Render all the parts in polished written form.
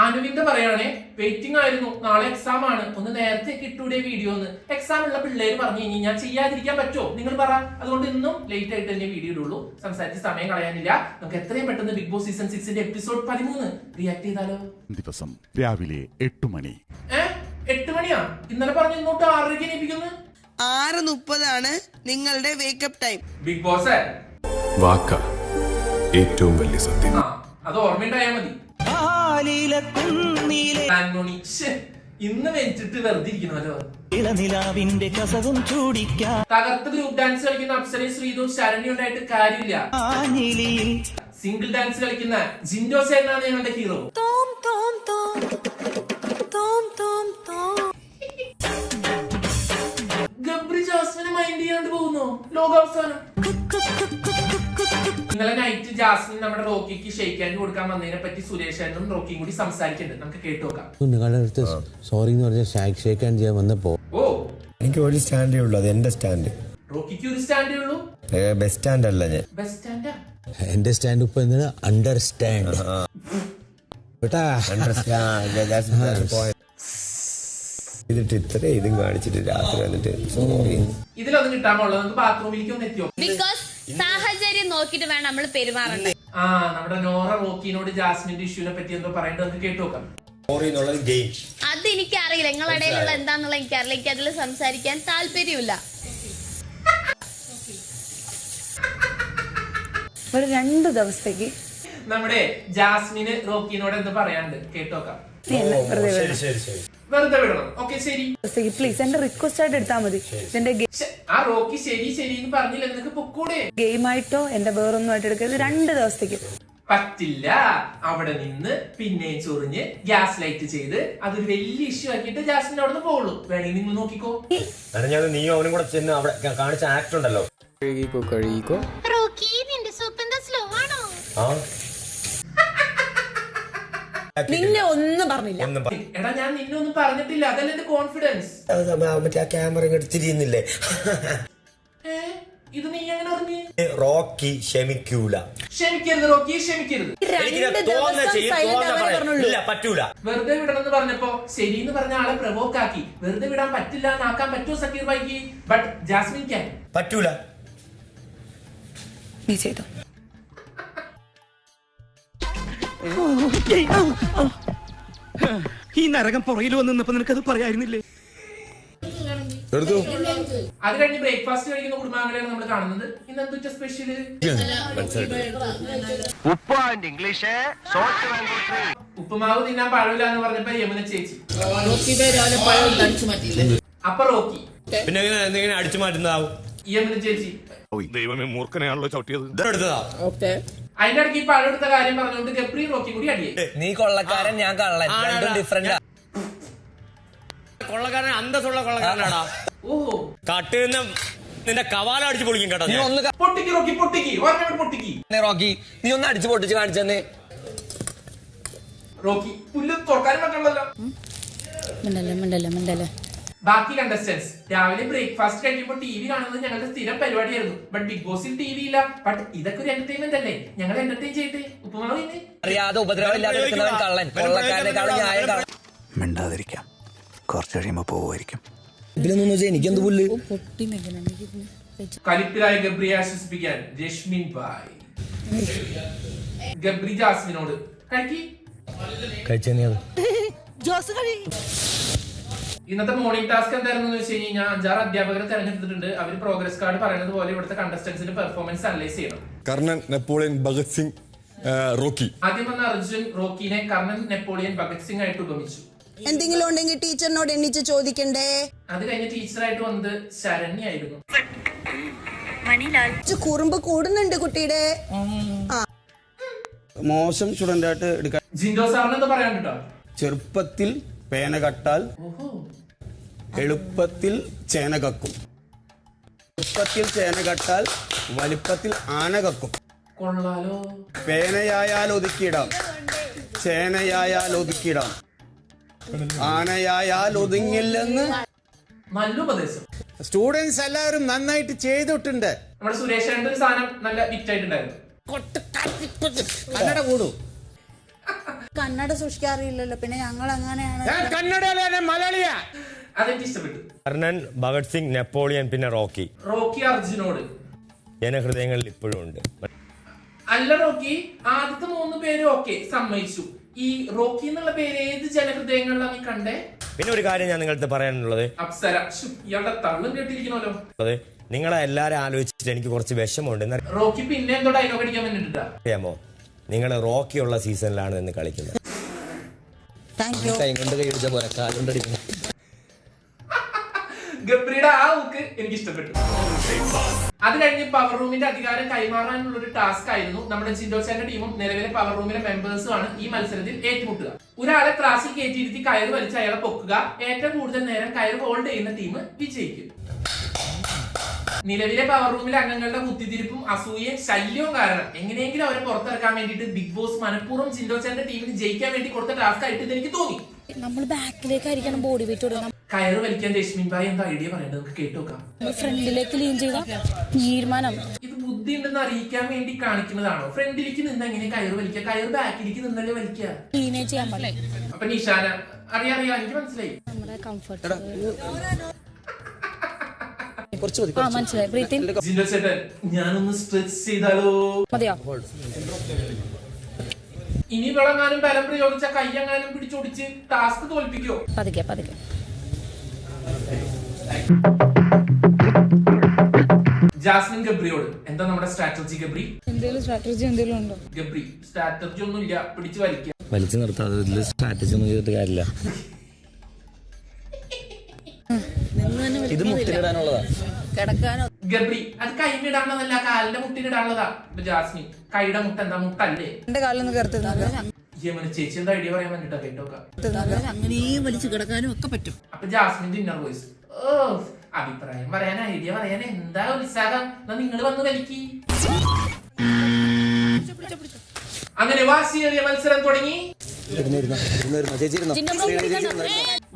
അനുവിന്റെ പറയുകയാണെ വെയിറ്റിംഗ് ആയിരുന്നു, നാളെ എക്സാം ആണ്, ഒന്ന് നേരത്തെ കിട്ടൂടെ വീഡിയോ എന്ന്. എക്സാം ഉള്ള പിള്ളേര് പറഞ്ഞു കഴിഞ്ഞാൽ ഞാൻ ചെയ്യാതിരിക്കാൻ പറ്റുമോ നിങ്ങൾ പറ. അതുകൊണ്ട് ഇന്നും ലേറ്റ് ആയിട്ട് തന്നെ വീഡിയോ ഇടുള്ളൂ. സംസാരിച്ച് സമയം കളയാനില്ല. നമുക്ക് എത്രയും പെട്ടെന്ന് Bigg Boss season 6 episode 13 react ചെയ്താലോ? ദിവസം രാവിലെ 8 മണി. 8 മണിയാ? ഇന്നലെ പറഞ്ഞു ഇങ്ങോട്ട് 6:30 എണീപ്പിക്കുന്നു. 6:30 നിങ്ങളുടെ വേക്കപ്പ് ടൈം. ബിഗ് ബോസ് വാക്ക ഏറ്റവും വലിയ സത്യം. അത് ഓർമ്മയുണ്ടായാ മതി. ഇന്ന് വെച്ചിട്ട് വെറുതെ ഇരിക്കണമല്ലോ. തകർത്ത് ഗ്രൂപ്പ് ഡാൻസ് കളിക്കുന്ന അപ്സരയും ശ്രീതും ശരണ്യ ഉണ്ടായിട്ട് കാര്യമില്ല. സിംഗിൾ ഡാൻസ് കളിക്കുന്ന ജിൻഡോ സേനാണ് ഞങ്ങളുടെ ഹീറോ. ഗബ്രി ജാസ്മിനെ മൈൻഡ് ചെയ്യാണ്ട് പോകുന്നു. ലോകാവസാനം ഇന്നലെ നൈറ്റ് ജാസ്മിൻ നമ്മുടെ റോക്കിക്ക് ഷെയ്ക്ക് ഹാൻഡ് കൊടുക്കാൻ വന്നതിനെ പറ്റി സുരേഷനും റോക്കിയും കൂടി സംസാരിക്കുന്നുണ്ട്. നമുക്ക് കേട്ടു നോക്കാം. നിങ്ങളുടെ അടുത്ത് സോറി എന്ന് പറഞ്ഞ ഷേക്ക് ഹാൻഡ് ചെയ്യാൻ വന്നപ്പോ എനിക്ക് ഒരു സ്റ്റാൻഡേ ഉള്ളൂ, അത് എന്റെ സ്റ്റാൻഡ്. റോക്കിക്ക് ഒരു സ്റ്റാൻഡേ ഉള്ളൂ. ബെസ്റ്റ് സ്റ്റാൻഡ് അല്ല ഞാൻ. ബെസ്റ്റ് സ്റ്റാൻഡാ എന്റെ സ്റ്റാൻഡ് ഇപ്പൊ എന്താണ്? അണ്ടർസ്റ്റാൻഡ്. ഇതിട്ട് ഇത്ര ഇതും കാണിച്ചിട്ട് രാത്രി വന്നിട്ട് ഇതിലൊന്നും കിട്ടാമുള്ളത്. നമുക്ക് ബാത്റൂമിലേക്ക് ഒന്ന് എത്തിയോ? ബിക്കോസ് സാഹചര്യം നോക്കിട്ട് വേണം നമ്മൾ പെരുമാറേണ്ടത്. നമ്മുടെ നോറ റോക്കിനോട് ജാസ്മിന്റെ ഇഷ്യൂനെ പറ്റി എന്തോ പറയേണ്ടത് നമുക്ക് കേട്ടു നോക്കാം. അത് എനിക്ക് അറിയില്ല, നിങ്ങളുടെ ഇടയിലുള്ള എന്താന്നുള്ള എനിക്കറിയില്ല. എനിക്ക് അതിൽ സംസാരിക്കാൻ താല്പര്യമില്ല. ഒരു 2 ദിവസത്തേക്ക് നമ്മുടെ ജാസ്മിന് റോക്കിനോട് എന്ത് പറയാണ്ട് കേട്ടു നോക്കാം. വെറുതെ വിടണം. ഓക്കെ ശരി, പ്ലീസ് എന്റെ റിക്വസ്റ്റ് ആയിട്ട് എടുത്താൽ മതി. എന്റെ ആ റോക്കി ശരി ശരി എന്ന് പറഞ്ഞില്ല. നിനക്ക് പൊക്കൂടെ? ഗെയിം ആയിട്ടോ എന്റെ വേറൊന്നും ആയിട്ട് എടുക്കരുത്. 2 ദിവസത്തേക്ക് പറ്റില്ല. അവിടെ നിന്ന് പിന്നെ ചൊറിഞ്ഞ് ഗ്യാസ് ലൈറ്റ് ചെയ്ത് അതൊരു വലിയ ഇഷ്യൂ ആക്കിയിട്ട് ജാസ്മിൻ അവിടെ നിന്ന് പോകുള്ളൂ. വേണമെങ്കിൽ നിങ്ങൾ നോക്കിക്കോ. നീയും അവനും കൂടെ ചെന്ന് അവിടെ കാണിച്ച ആക്ട് ഉണ്ടല്ലോ. നിന്നെ ഒന്നും പറഞ്ഞില്ല. എടാ ഞാൻ നിന്നെ ഒന്നും പറഞ്ഞിട്ടില്ല. അതല്ല എന്റെ കോൺഫിഡൻസ്. മറ്റേ ആ ക്യാമറ എടുത്തിരിക്കുന്നില്ലേ? ഇത് നീ എങ്ങനെ പറഞ്ഞു? റോക്കി ക്ഷമിക്കൂല. ക്ഷമിക്കരുത് റോക്കി, ക്ഷമിക്കരുത്. പറ്റൂല. വെറുതെ വിടണമെന്ന് പറഞ്ഞപ്പോ ശരിന്ന് പറഞ്ഞ ആളെ പ്രവോക്ക് ആക്കി. വെറുതെ വിടാൻ പറ്റില്ല എന്നാക്കാൻ പറ്റുമോ സക്കീർ ഭായിക്ക്? But Jasmine can. പറ്റൂല. നീ ചെയ്തോ. ഈ നരകം പുറകിൽ വന്നപ്പോ നിനക്കത് പറയായിരുന്നില്ലേ? അത് കഴിഞ്ഞ് ബ്രേക്ക്ഫാസ്റ്റ് കഴിക്കുന്ന കുടുംബാംഗങ്ങളെയാണ് നമ്മൾ കാണുന്നത്. ഇന്ന് എന്തൊക്കെ സ്പെഷ്യല്? ഉപ്പുമാവ് തിന്നാൻ പഴമില്ല എന്ന് പറഞ്ഞപ്പോ യമുന ചേച്ചി. അപ്പൊ റോക്കി പിന്നെ അടിച്ചു മാറ്റുന്നതാവും. യമുന ചേച്ചി ദൈവമേ, മൂർഖനെയാണല്ലോ ചവിട്ടിയത്. അതിന്റെ ഇടയ്ക്ക് ഈ പഴം എടുത്ത കാര്യം പറഞ്ഞുകൊണ്ട് ഗബ്രി റോക്കി കൂടി അടിയായി. നീ കൊള്ളക്കാരൻ, ഞാൻ കള്ളൻ. രണ്ടും ഡിഫറന്റ്. കൊള്ളക്കാരൻ അന്തസ്സുള്ള കൊള്ളക്കാരനാടാ. ഓഹോ, കട്ടുന്ന നിന്റെ കവാലം അടിച്ചു പൊളിക്കും കേട്ടോ. പൊട്ടിക്ക് റോക്കി, പൊട്ടിക്ക് പൊട്ടിക്ക്. റോക്കി നീ ഒന്ന് അടിച്ചു പൊട്ടിച്ച് കാണിച്ചെന്ന്. റോക്കി പുല്ല് തുറക്കാനും പറ്റുള്ളല്ലോ. ബാക്കി കണ്ടസ്റ്റൻസ് രാവിലെ ബ്രേക്ക്ഫാസ്റ്റ് കഴിക്കുമ്പോൾ ടിവി കാണുന്നത് ഞങ്ങളുടെ സ്ഥിരം പരിപാടിയായിരുന്നു. ബട്ട് ബിഗ് ബോസിൽ ടിവി ഇല്ല. ബട്ട് ഇതൊക്കെ ഒരു എന്റർടൈൻമെന്റ് അല്ലേ? ഞങ്ങൾ എന്റർടൈൻ ചെയ്യട്ടെ. ഉപ്പുമാവ് അറിയാതെ ഉപദ്രവമില്ലാതെ കള്ളൻ. കൊള്ളക്കാരനെക്കാളും ന്യായം കള്ളൻ. മിണ്ടാതിരിക്കാം, കുറച്ച് കഴിയുമ്പോ പോവുമായിരിക്കും. ഇതിലൊന്നും എനിക്കെന്ത് പുല്ല്. കലിപ്പിലായ ഗബ്രിയെ ആശ്വസിപ്പിക്കാൻ രശ്മിൻ ഭായ് ഗബ്രി ജാസ്മിനോട് കഴിച്ചത് ഇന്നത്തെ മോർണിംഗ് ടാസ്ക് എന്തായിരുന്നു വെച്ച് കഴിഞ്ഞാൽ 5-6 അധ്യാപകരെ തെരഞ്ഞെടുത്തിട്ടുണ്ട്. അവർ പ്രോഗ്രസ് കാർഡ് പറയുന്നത് പോലെ ഇവിടുത്തെ കണ്ടസ്റ്റൻസിന്റെ പെർഫോമൻസ് അനലൈസ് ചെയ്യണം. Karnan, Napoleon, Bhagat Singh, Rocky. ആദ്യം വന്ന അർജുൻ റോക്കിനെ കർണൻ, നെപ്പോളിയൻ, ഭഗത് സിംഗ് ആയിട്ട് ഉപമിച്ചു. എന്തെങ്കിലും ഉണ്ടെങ്കിൽ ടീച്ചറിനോട് എണ്ണിച്ച് ചോദിക്കണ്ടേ? അത് കഴിഞ്ഞ് ടീച്ചറായിട്ട് വന്നത് ശരണ്യ ആയിരുന്നു. കുറുമ്പ് കൂടുന്നുണ്ട് കുട്ടിയുടെ. മോശം സ്റ്റുഡന്റ് ആയിട്ട് എടുക്കാൻ. ജിൻഡോ സാറിന് എന്താ പറയാൻ കേട്ടോ? ചെറുപ്പത്തിൽ പേന കട്ടാൽ എളുപ്പത്തിൽ ചേന കക്കും. എളുപ്പത്തിൽ ചേന കട്ടാൽ വലിപ്പത്തിൽ ആന കക്കും. കൊള്ളാലോ. പേനയായാൽ ഒതുക്കിയിടാം, ചേനയായാൽ ഒതുക്കിയിടാം, ആനയായാൽ ഒതുങ്ങില്ലെന്ന്. നല്ല ഉപദേശം. സ്റ്റുഡൻസ് എല്ലാവരും നന്നായിട്ട് ചെയ്തിട്ടുണ്ട്. നമ്മുടെ സുരേഷ് ഒരു സാധനം നല്ല ഹിറ്റ് ആയിട്ടുണ്ടായിരുന്നു. കന്നഡ കൂടു. കന്നഡ സൂക്ഷിക്കാറില്ലല്ലോ, പിന്നെ ഞങ്ങൾ എങ്ങനെയാണ്? മലയാളിയാ. അതെനിക്ക് ഇഷ്ടപ്പെട്ടു. കർണൻ, ഭഗത് സിംഗ്, നെപ്പോളിയൻ, പിന്നെ റോക്കി. റോക്കി അർജുനോട് ജനഹൃദയങ്ങളിൽ ഇപ്പോഴും ഉണ്ട്. അല്ല റോക്കി, ആദ്യത്തെ 3 പേര് ഓക്കെ സമ്മതിച്ചു. ഈ റോക്കി എന്നുള്ള പേര് ഏത് ജനഹൃദയങ്ങളിലാണ് നീ കണ്ടേ? പിന്നെ ഒരു കാര്യം ഞാൻ നിങ്ങളുടെ പറയാനുള്ളത്, അപ്സര. ഇയാളുടെ തള്ളും കേട്ടിരിക്കണല്ലോ. നിങ്ങളെ എല്ലാരും ആലോചിച്ചിട്ട് എനിക്ക് കുറച്ച് വിഷമമുണ്ട്. റോക്കി പിന്നെ എന്തോ ഡയലോഗ് അടിക്കാൻ വേണ്ടിട്ടാ അറിയാമോ, നിങ്ങൾ റോക്കിയുള്ള സീസണിലാണ് ഇന്ന് കളിക്കുന്നത്. കൈ കൊണ്ട് കൈ പിടിച്ച പോലെ കാലുകൊണ്ടടിക്കണം. ഗബ്രിയുടെ ആ ഊക്ക് എനിക്ക് ഇഷ്ടപ്പെട്ടു. അത് കഴിഞ്ഞ് പവർ റൂമിന്റെ അധികാരം കൈമാറാനുള്ള ഒരു ടാസ്ക് ആയിരുന്നു. നമ്മുടെ ജിൻഡോച്ചാന്റെ ടീമും നിലവിലെ പവർ റൂമിലെ മെമ്പേഴ്സും ആണ് ഈ മത്സരത്തിൽ ഏറ്റുമുട്ടുക. ഒരാളെ ത്രാസിൽ കയറ്റിയിരുത്തി കയറ് വലിച്ച് അയാളെ പൊക്കുക. ഏറ്റവും കൂടുതൽ നേരം കയറ് ഹോൾഡ് ചെയ്യുന്ന ടീം വിജയിക്കും. നിലവിലെ പവർ റൂമിലെ അംഗങ്ങളുടെ കുത്തിത്തിരിപ്പും അസൂയയും ശല്യവും കാരണം എങ്ങനെയെങ്കിലും അവരെ പുറത്തിറക്കാൻ വേണ്ടിയിട്ട് ബിഗ് ബോസ് മനഃപൂർവ്വം ജിൻഡോച്ചാന്റെ ടീമിന് ജയിക്കാൻ വേണ്ടി കൊടുത്ത ടാസ്ക് ആയിട്ട് ഇത് എനിക്ക് തോന്നി. നമ്മൾ ബാക്കിലേക്കായിരിക്കണം ബോഡി വെയിറ്റ് കൊടുക്കണം. കയറ് വലിക്കാൻ രശ്മിൻ ഭായ് എന്താ ഐഡിയ പറയേണ്ടത് നമുക്ക് കേട്ടോക്കാം. ഫ്രണ്ടിലേക്ക് ലീൻ ചെയ്ത തീരുമാനം ഇത് ബുദ്ധി ഉണ്ടെന്ന് അറിയിക്കാൻ വേണ്ടി കാണിക്കുന്നതാണോ? ഫ്രണ്ടിലേക്ക് നിന്ന് എങ്ങനെ കയറ് വലിക്കുക? കയറ് ബാക്കിലേക്ക് നിന്നല്ലേ വലിക്കുക. ലീനേജ് ചെയ്യാൻ പാടില്ല. അപ്പൊ നിഷാന അറിയാം എനിക്ക് മനസ്സിലായി. നമ്മുടെ കംഫർട്ട് മനസ്സിലായി. ജിൻഡോ ചേട്ടൻ ഞാനൊന്ന് സ്ട്രെച്ച് ചെയ്താലോ? മതിയോ? ഇനി വിളങ്ങാനും ബലം പ്രയോഗിച്ച കയ്യങ്ങാനും പിടിച്ചോടിച്ച് ടാസ്ക് തോൽപ്പിക്കോ? പതുക്കെ പതുക്കെ. ജാസ്മിൻ ഗബ്രിയോട് എന്താ നമ്മുടെ സ്ട്രാറ്റജി? ഗബ്രി എന്തെങ്കിലും സ്ട്രാറ്റജി എന്തെങ്കിലും ഉണ്ടോ? ഗബ്രി സ്ട്രാറ്റജി ഒന്നും ഇല്ല, പിടിച്ചു വലിക്കുക. വലിച്ചു നിർത്താതെ സ്ട്രാറ്റജി ഒന്നും ചെയ്തിട്ട് കാര്യമില്ല. ഇത് മുട്ടിലിടാനുള്ളതാ. ഗബ്രി അത് കൈമിടാനുള്ളതല്ല, കാലിന്റെ മുട്ടിലിടാനുള്ളതാ. ഇപ്പൊ ജാസ്മിൻ കൈയുടെ മുട്ട എന്താ മുട്ടല്ലേ? എന്റെ കാലൊന്നും കയറുത്തുന്നില്ല. ചേച്ചി എന്താ ഐഡിയ പറയാൻ വേണ്ടിട്ടാ കേട്ടോക്കാം. അങ്ങനെയും വലിച്ചു കിടക്കാനും ഒക്കെ പറ്റും. അപ്പൊ ജാസ്മിന്റെ ഇന്നർ വോയിസ്, ഓ അഭിപ്രായം പറയാൻ ഐഡിയ പറയാൻ എന്താ ഉത്സാഹം, എന്നാ നിങ്ങൾ വന്ന് വലിക്കി. അങ്ങനെ വാശിയേറിയ മത്സരം തുടങ്ങി.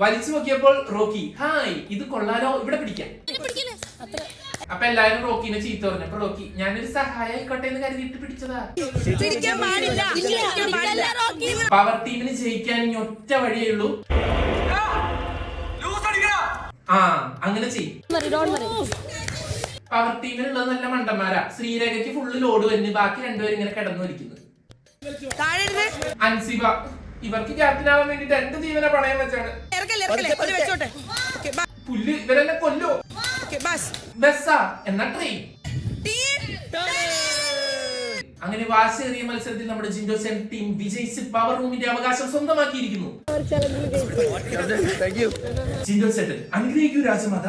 വലിച്ചു നോക്കിയപ്പോൾ റോക്കി ഹായ് ഇത് കൊള്ളാലോ, ഇവിടെ പിടിക്കാം. അപ്പൊ എല്ലാരും റോക്കിനെ ചീത്ത പറഞ്ഞു. അപ്പൊ റോക്കി ഞാനൊരു സഹായം ആയിക്കോട്ടെ എന്ന് കരുതിയിട്ട് പിടിച്ചതാ. പവർ ടീമിന് ജയിക്കാൻ ഇനി ഒറ്റ വഴിയേ ഉള്ളൂ. ആ അങ്ങനെ ചെയ്യും. പവർ ടീമിലുള്ളത് നല്ല മണ്ടന്മാരാ. ശ്രീരേഖയ്ക്ക് ഫുള്ള് ലോഡ് വന്ന് ബാക്കി 2 പേരും ഇങ്ങനെ കിടന്നു വലിക്കുന്നു. അൻസിബ ഇവർക്ക് ക്യാപ്റ്റനാവാൻ വേണ്ടിട്ട് 2 ജീവനെ പണയം വെച്ചാണ്. പുല്ല് ഇവരെന്നെ കൊല്ലോ. ബസ്സാ എന്നാ ട്രെയിൻ. അങ്ങനെ വാശിയേറിയ മത്സരത്തിൽ നമ്മുടെ ജിൻഡോസൻ ടീം വിജയിച്ച് പവർ റൂമിന്റെ അവകാശം സ്വന്തമാക്കിയിരിക്കുന്നു. ജിൻഡോസേട്ടൻ അനുഗ്രഹിക്കൂ രാജമാത.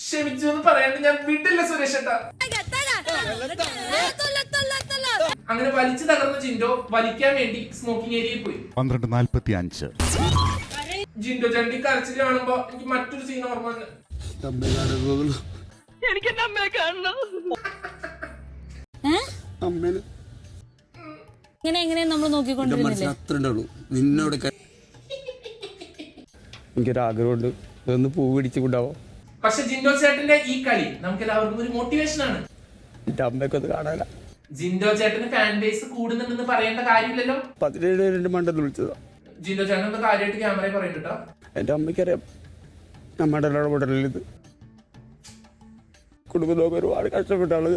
ക്ഷമിച്ചു എന്ന് പറയാണ്ട് ഞാൻ വിട്ടില്ല സുരേഷേട്ടാ. അങ്ങനെ വലിച്ചു തകർന്ന ജിൻഡോ വലിക്കാൻ വേണ്ടി സ്മോക്കിംഗ് ഏരിയയിൽ പോയി. 12:45. ജിൻഡോ ചണ്ടി കരച്ചിൽ കാണുമ്പോ എനിക്ക് മറ്റൊരു സീൻ ഓർമ്മ വന്നു. എനിക്ക് എന്റെ അമ്മയെ കാണണം. ഇങ്ങനെ നമ്മൾ നോക്കിക്കൊണ്ടിരുന്നില്ലേ? നിന്നോട് എനിക്കൊരാഗ്രഹമുണ്ട്, ഇതൊന്ന് പൂ പിടിച്ചു കൊണ്ടാവോ. പക്ഷെ ജിൻഡോ ചേട്ടന്റെ ഈ കളി നമുക്ക് എല്ലാവർക്കും ഒരു മോട്ടിവേഷൻ ആണ്. എന്റെ അമ്മയൊക്കെ കാണാന. ജിൻഡോ ചേട്ടന് ഫാൻ ബേസ് കൂടുന്നുണ്ടെന്ന് പറയേണ്ട കാര്യമില്ലല്ലോ. 17 പേരുടെ മണ്ടെന്ന് വിളിച്ചതാ. ജിൻഡോ ചേട്ടൻ എന്താ കാര്യമായിട്ട് ക്യാമറയിൽ പറയുന്നുണ്ടോ? എന്റെ അമ്മയ്ക്കറിയാം നമ്മുടെ ഇടപെടലിൽ ഇത് കുടുംബത്തോക്കെ ഒരുപാട് കഷ്ടപ്പെട്ടാണ്.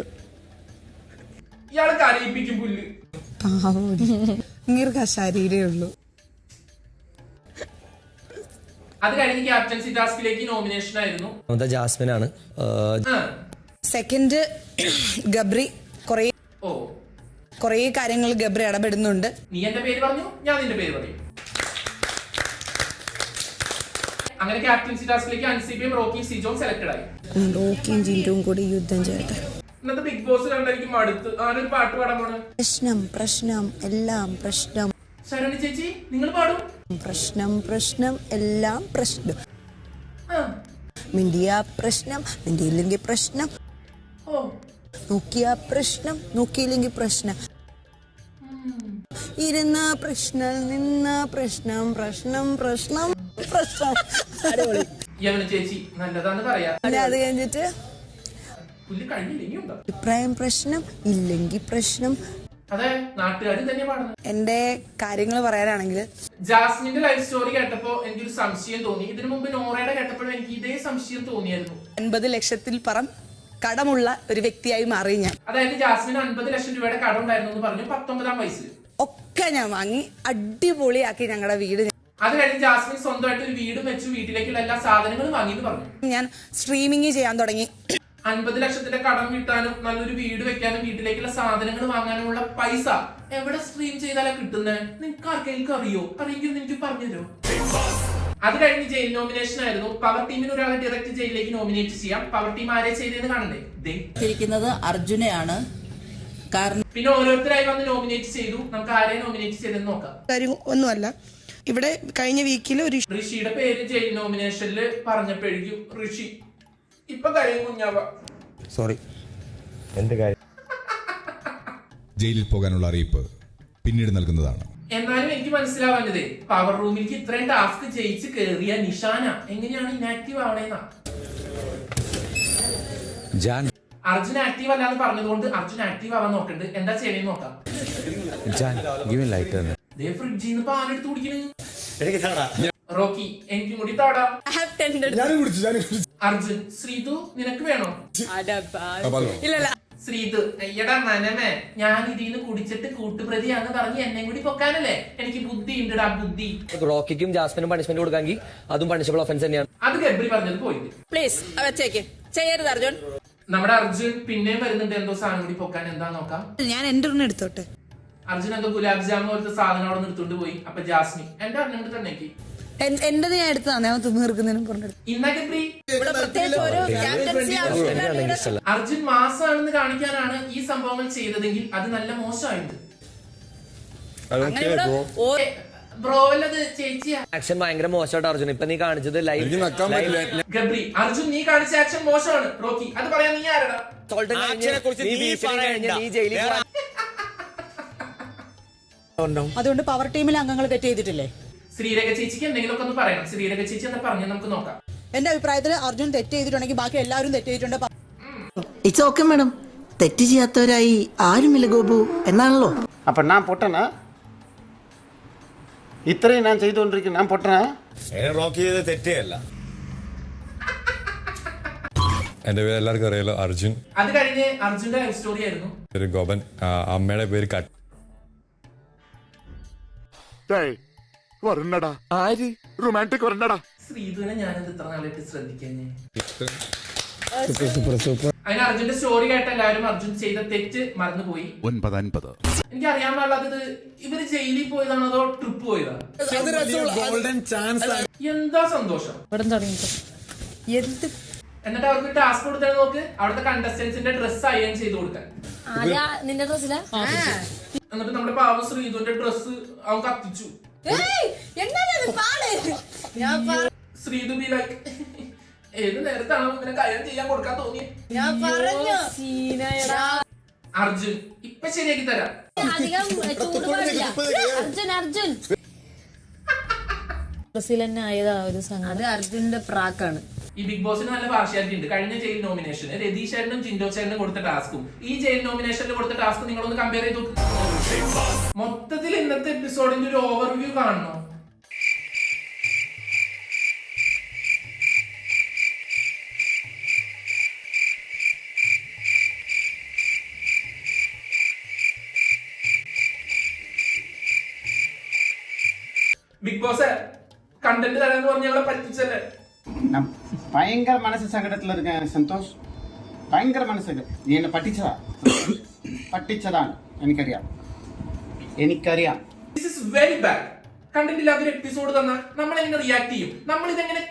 ഇയാള് കരയിപ്പിക്കും പുല്ല്. ശരീരേ ഉള്ളൂ. അത് കഴിഞ്ഞ് ക്യാപ്റ്റൻസി ടാസ്കിലേക്ക് നോമിനേഷൻ ആയിരുന്നു. ജാസ്മിൻ ആണ്. സെക്കൻഡ് ഗബ്രി. കുറേ കാര്യങ്ങൾ ഗബ്രി ഇടപെടുന്നുണ്ട്. നീ എന്റെ പേര് പറഞ്ഞു, ഞാൻ നിന്റെ പേര് പറയും. അങ്ങനെ ക്യാപ്റ്റൻസി ടാസ്കിലേക്ക് അൻസിബിയും റോക്കിയും സിജോയും സെലക്ടഡ് ആയി. റോക്കിയും ജിൻഡോയും കൂടി യുദ്ധം ചെയ്യട്ടെ. ഇന്നത്തെ ബിഗ് ബോസ് കണ്ടായിരിക്കും മടുത്ത്. ആരൊരു പാട്ട് പാടാൻ പോണ്. പ്രശ്നം പ്രശ്നം എല്ലാം പ്രശ്നം. ശരണി ചേച്ചി നിങ്ങൾ പാടും. പ്രശ്നം പ്രശ്നം എല്ലാം പ്രശ്നം. മിണ്ടിയ പ്രശ്നം, മിണ്ടിയില്ലെങ്കിൽ പ്രശ്നം. നോക്കിയ പ്രശ്നം, നോക്കിയില്ലെങ്കിൽ പ്രശ്നം. ഇരുന്ന പ്രശ്നം, നിന്ന പ്രശ്നം, പ്രശ്നം പ്രശ്നം പ്രശ്നം. യവന ചേച്ചി നല്ലതാന്ന് പറയാ. പിന്നെ അത് കഴിഞ്ഞിട്ട് പുല്ല് കഴിഞ്ഞില്ല, ഇനിയുണ്ടോ? അഭിപ്രായം പ്രശ്നം ഇല്ലെങ്കിൽ പ്രശ്നം. അതെ, നാട്ടുകാരും തന്നെ പാടുന്നത്. എന്റെ കാര്യങ്ങൾ പറയാനാണെങ്കിൽ ജാസ്മിന്റെ ലൈഫ് സ്റ്റോറി കേട്ടപ്പോ എനിക്കൊരു സംശയം തോന്നി. ഇതിനു മുമ്പ് നോറയുടെ കേട്ടപ്പോഴും എനിക്ക് ഇതേ സംശയം തോന്നിയായിരുന്നു. 50 ലക്ഷത്തിൽ പറം കടമുള്ള ഒരു വ്യക്തിയായി മാറി ഞാൻ. അതായത് ജാസ്മിന് 50 ലക്ഷം രൂപയുടെ കടം ഉണ്ടായിരുന്നു എന്ന് പറഞ്ഞു 19-ാം വയസ്സിൽ. ഒക്കെ ഞാൻ വാങ്ങി അടിപൊളിയാക്കി ഞങ്ങളുടെ വീട്. അത് കഴിഞ്ഞ് ജാസ്മിൻ സ്വന്തമായിട്ട് ഒരു വീടും വെച്ചു, വീട്ടിലേക്കുള്ള എല്ലാ സാധനങ്ങളും വാങ്ങിയെന്ന് പറഞ്ഞു. ഞാൻ സ്ട്രീമിങ് ചെയ്യാൻ തുടങ്ങി. 50 ലക്ഷത്തിന്റെ കടം വീട്ടാനും നല്ലൊരു വീട് വെക്കാനും വീട്ടിലേക്കുള്ള സാധനങ്ങൾ വാങ്ങാനുമുള്ള പൈസ എവിടെ സ്ട്രീം ചെയ്താലാ കിട്ടുന്നത്? നിങ്ങൾക്ക് ആർക്കെങ്കിലും അറിയോ? അറിയെങ്കിൽ എനിക്ക് പറഞ്ഞുതരോ? അത് കഴിഞ്ഞ് ജയിൽ നോമിനേഷൻ ആയിരുന്നു. പവർ ടീമിന് ഒരാളെ ഡയറക്റ്റ് ജയിലിലേക്ക് നോമിനേറ്റ് ചെയ്യാം. പവർ ടീം ആരെ ചെയ്തതെന്ന് കാണണ്ടേ? അർജുനെയാണ്. കാരണം പിന്നെ ഓരോരുത്തരായി വന്ന് നോമിനേറ്റ് ചെയ്തു. നമുക്ക് ആരെ നോമിനേറ്റ് ചെയ്തെന്ന് നോക്കാം. കാര്യം ഒന്നുമല്ല, ഇവിടെ കഴിഞ്ഞ വീക്കിൽ ഒരു ഋഷിയുടെ പേര് ജയിൽ നോമിനേഷനിൽ പറഞ്ഞപ്പോഴേക്കും ഋഷി ഇപ്പൊ കഴിയും കുഞ്ഞാവ. സോറി, എന്ത് കാര്യം? ജയിലിൽ പോകാനുള്ള അറിയിപ്പ് പിന്നീട് നൽകുന്നതാണ്. എന്നാലും എനിക്ക് മനസ്സിലാവാഞ്ഞത് പവർ റൂമിലേക്ക് ഇത്രയും ടാസ്ക് ജയിച്ച് കേറിയ നിഷാന എങ്ങനെയാണ് ഇനാക്റ്റീവ് ആവണേന്നാ. അർജുൻ ആക്റ്റീവ് അല്ലാന്ന് പറഞ്ഞതുകൊണ്ട് അർജുൻ ആക്റ്റീവ് ആവാൻ നോക്കണ്ട്. എന്താ ചെയ്യണേന്ന് നോക്കാം. ഫ്രിഡ്ജിന്ന് പാലെടുത്ത് കുടിക്കണ്. റോക്കി എനിക്കും കൂടി താടാ. അർജുൻ, ശ്രീതു നിനക്ക് വേണോ? ശ്രീതു, അയ്യടാ മനമേ, ഞാൻ ഇതിന്ന് കുടിച്ചിട്ട് കൂട്ടുപ്രതിയാന്ന് പറഞ്ഞ് എന്നെ കൂടി പൊക്കാനല്ലേ? എനിക്ക് ബുദ്ധി ഉണ്ടടാ, ബുദ്ധി. റോക്കിക്കും ജാസ്മിനും പണിഷ്മെന്റ് കൊടുക്കാമെങ്കിൽ അതും പണിഷബിൾ ഒഫൻസ് തന്നെയാണ്. അത് ഗബ്രി പറഞ്ഞത് പോയിട്ട് പ്ലീസ് വെച്ചേക്ക്, ചെയ്യരുത് അർജുൻ. നമ്മുടെ അർജുൻ പിന്നെയും വരുന്നുണ്ട് എന്തോ സാധനം കൂടി പൊക്കാൻ. എന്താ നോക്കാം. ഞാൻ എന്റെ ഒരെണ്ണം എടുത്തോട്ടെ. അർജുൻ എന്തോ ഗുലാബ് ജാമു പോലത്തെ സാധനം അവിടെ എടുത്തോണ്ട് പോയി. അപ്പൊ ജാസ്മിൻ എന്റെ അറിഞ്ഞോണ്ട് തന്നേക്ക്. എന്റേത് ഞാൻ എടുത്തതാണ്, ഞാൻ തിന്നു തീർക്കുന്നതിനും പറഞ്ഞു. ഇന്നാ ഗബ്രി ഇവിടെ പ്രത്യേകിച്ച് ഒരു ക്യാപ്റ്റൻസി ആവശ്യമില്ല. അർജുൻ മാസാണെന്ന് കാണിക്കാനാണ് ഈ സംഭവങ്ങൾ ചെയ്തതെങ്കിൽ അത് നല്ല മോശമായിരുന്നു. ബ്രോവല്ലത് ചേച്ചിയാ. ആക്ഷൻ ഭയങ്കര മോശമായിട്ട് അർജുൻ ഇപ്പൊ നീ കാണിച്ചത് ഗബ്രി, അർജുൻ നീ കാണിച്ച ആക്ഷൻ മോശമാണ്. റോക്കി, അത് പറയാൻ നീ ആരടാ? നീ ജയിലിൽ അതുകൊണ്ട് പവർ ടീമിലെ അംഗങ്ങൾ തെറ്റ് ചെയ്തിട്ടില്ലേ? ശ്രീരേഖ ചേച്ചിക്ക് എന്തെങ്കിലുമൊക്കെ ഒന്ന് പറയണം. ശ്രീരേഖ ചേച്ചി എന്താ പറഞ്ഞാൽ നമുക്ക് നോക്കാം. എന്റെ അഭിപ്രായത്തിൽ അർജുൻ തെറ്റ് ചെയ്തിട്ടുണ്ടെങ്കിൽ ബാക്കി എല്ലാവരും തെറ്റ് ചെയ്തിട്ടുണ്ട്. ഇറ്റ്സ് ഓക്കെ മാഡം, തെറ്റ് ചെയ്യാത്തവരായി ആരുമില്ല ഗോപു എന്നാണല്ലോ. അപ്പൊ ഞാൻ പൊട്ടനാ? ഇത്രയും ഞാൻ ചെയ്തുകൊണ്ടിരിക്കുന്നു, ഞാൻ പൊട്ടനാ? റോക്ക് ചെയ്ത് തെറ്റേയല്ല. എന്റെ പേര് എല്ലാവർക്കും അറിയാലോ, അർജുൻ. അത് കഴിഞ്ഞ് അർജുന്റെ ലൈഫ് സ്റ്റോറി ആയിരുന്നു. പേര് ഗോപൻ, അമ്മയുടെ പേര് കട്ട്. ശ്രീധുവിനെ ഞാനത് ഇത്ര നാളായിട്ട് ശ്രദ്ധിക്കുന്നേ. അതിന് അർജുന്റെ സ്റ്റോറി കേട്ട എല്ലാവരും അർജുൻ ചെയ്ത തെറ്റ് മറന്നുപോയി. 9:50. എനിക്ക് അറിയാൻ പാടില്ലാത്തത് ഇവര് ജയിലിൽ പോയതാണോ അതോ ട്രിപ്പ് പോയതാ? എന്താ സന്തോഷം. എന്നിട്ട് അവർക്ക് ടാസ്ക് കൊടുത്താൽ നോക്ക്, അവിടുത്തെ കണ്ടസ്റ്റൻസിന്റെ ഡ്രസ് അയൺ ചെയ്ത് കൊടുക്കാൻ. നിന്റെ ഡ്രസ്സിലാ? എന്നിട്ട് നമ്മുടെ പാവ ശ്രീധുവിന്റെ ഡ്രസ് അവൻ കത്തിച്ചു. ശ്രീധു ബി ലൈക്ക്, ഏത് നേരത്താണോ ഇങ്ങനെ കാര്യം ചെയ്യാൻ കൊടുക്കാൻ തോന്നിയത്? അർജുൻ ഇപ്പൊ ശരിയാക്കി തരാം. അർജുന്റെ പ്രാക്കാണ്. ഈ ബിഗ് ബോസിന് നല്ല പാർഷ്യാലിറ്റി ഉണ്ട്. കഴിഞ്ഞ ജയിൽ നോമിനേഷന് രതീഷേരനും ജിൻഡോ ചേരനും കൊടുത്ത ടാസ്കും ഈ ജയിൽ നോമിനേഷനിൽ കൊടുത്ത ടാസ്കും നിങ്ങളൊന്ന് കമ്പയർ ചെയ്ത് നോക്ക്. മൊത്തത്തിൽ ഇന്നത്തെ എപ്പിസോഡിന്റെ ഒരു ഓവർവ്യൂ കാണണം. ബിഗ് ബോസ് കണ്ടന്റ് തരാന്ന് പറഞ്ഞ ഞങ്ങളെ പറ്റിച്ചല്ലേ? ഭയങ്കര മനസ്സ് സങ്കടത്തിൽ ഇരിക്കാൻ സന്തോഷ്. ഭയങ്കര മനസ്സ് നീ എന്നെ പറ്റിച്ചതാണ്. എനിക്കറിയാം. This is very bad. Content ഇല്ലാത്തൊരു എപ്പിസോഡ് തന്നാൽ നമ്മൾ എങ്ങനെ റിയാക്ട് ചെയ്യും? നമ്മൾ ഇതെങ്ങനെ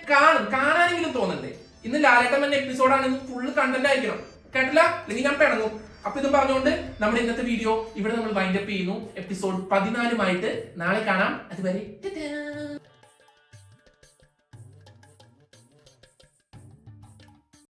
കാണാനെങ്കിലും തോന്നണ്ടേ? ഇന്ന് ലാലേട്ടൻ എപ്പിസോഡാണ്, ഇന്ന് ഫുള്ള് കണ്ടന്റ് ആയിരിക്കണം. കേട്ടില്ല? അല്ലെങ്കിൽ ഞാൻ പിണങ്ങും. അപ്പൊ ഇതും പറഞ്ഞുകൊണ്ട് നമ്മുടെ ഇന്നത്തെ വീഡിയോ ഇവിടെ നമ്മൾ വൈൻഡപ്പ് ചെയ്യുന്നു. എപ്പിസോഡ് 14 നാളെ കാണാം. അതുവരെ